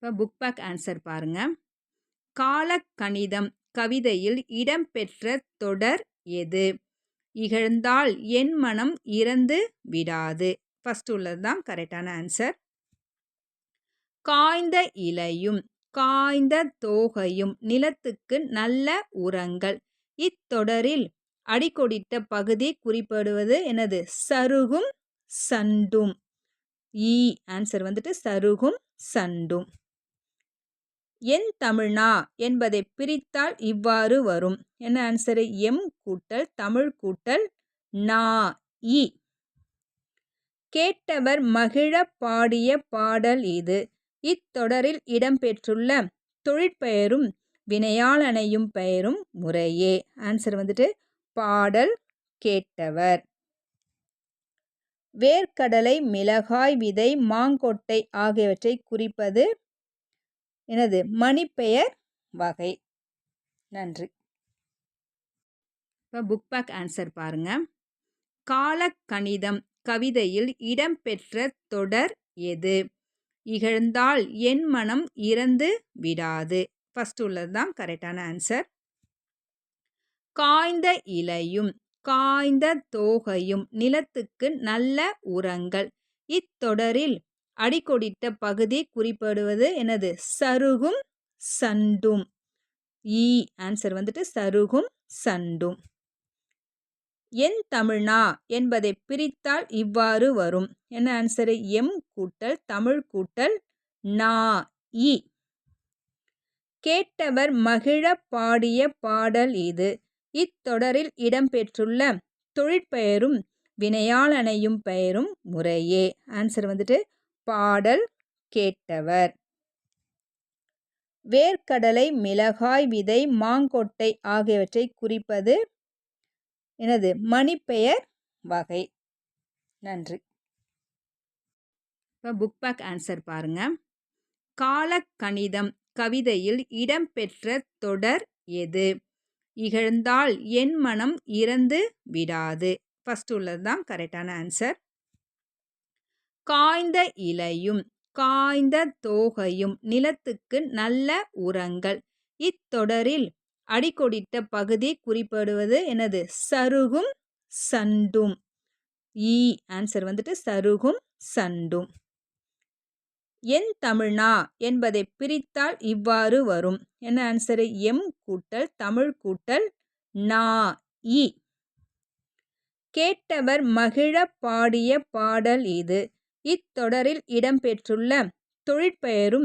இப்போ book back answer பாருங்க. காலக்கணிதம் கவிதையில் இடம்பெற்ற தொடர் எது? இகழ்ந்தால் என் மனம் இறந்து விடாது. ஃபர்ஸ்ட் உள்ளது தான் கரெக்டான ஆன்சர். காய்ந்த இலையும் காய்ந்த தோகையும் நிலத்துக்கு நல்ல உரங்கள். இத்தொடரில் அடிக்கோடிட்ட பகுதி குறிப்பிடுவது என்னது? சருகும் சண்டும். ஆன்சர் வந்துட்டு சருகும் சண்டும். என் தமிழ்னா என்பதை பிரித்தால் இவ்வாறு வரும். என்ன ஆன்சர்? எம் கூட்டல் தமிழ் கூட்டல் நா இ. கேட்டவர் மகிழ பாடிய பாடல் இது. இத்தொடரில் இடம்பெற்றுள்ள தொழிற்பெயரும் வினையாளனையும் பெயரும் முறையே. ஆன்சர் வந்துட்டு பாடல் கேட்டவர். வேர்க்கடலை மிளகாய் விதை மாங்கொட்டை ஆகியவற்றை குறிப்பது எனது மணிப்பெயர் வகை. நன்றி. இப்போ புக் பேக் ஆன்சர் பாருங்க. காலக்கணிதம் கவிதையில் இடம்பெற்ற தொடர் எது? இகழ்ந்தால் என் மனம் இறந்து விடாது. ஃபர்ஸ்ட் உள்ளது தான் கரெக்டான ஆன்சர். காய்ந்த இலையும் காய்ந்த தோகையும் நிலத்துக்கு நல்ல உரங்கள். இத்தொடரில் அடிக்கோடிட்ட பகுதி குறிப்பிடுவது என்னது? சருகும் சண்டும். ஆன்சர் வந்துட்டு சருகும் சண்டும். என் தமிழ்னா என்பதை பிரித்தால் இவ்வாறு வரும். என்ன ஆன்சர்? எம் கூட்டல் தமிழ் கூட்டல் நா இ. கேட்டவர் மகிழ பாடிய பாடல் இது. இத்தொடரில் இடம்பெற்றுள்ள தொழிற்பெயரும் வினையாளனையும் பெயரும் முறையே. ஆன்சர் வந்துட்டு பாடல் கேட்டவர். வேர்க்கடலை மிளகாய் விதை மாங்கொட்டை ஆகியவற்றை குறிப்பது எனது மணிப்பெயர் வகை. நன்றி. இப்போ புக் பேக் ஆன்சர் பாருங்க. காலக்கணிதம் கவிதையில் இடம்பெற்ற தொடர் எது? இகழ்ந்தால் என் மனம் இறந்து விடாது. ஃபர்ஸ்ட் உள்ளது தான் கரெக்டான ஆன்சர். காய்ந்த இலையும் காய்ந்த தோகையும் நிலத்துக்கு நல்ல உரங்கள். இத்தொடரில் அடிக்கோடிட்ட பகுதி குறிப்பிடுவது என்னது? சருகும் சண்டும். ஆன்சர் வந்துட்டு சருகும் சண்டும். என் தமிழ்னா என்பதை பிரித்தால் இவ்வாறு வரும். என்ன ஆன்சர்? எம் கூட்டல் தமிழ் கூட்டல் நா இ. கேட்டவர் மகிழ பாடிய பாடல் இது. இத்தொடரில் இடம்பெற்றுள்ள தொழிற்பெயரும்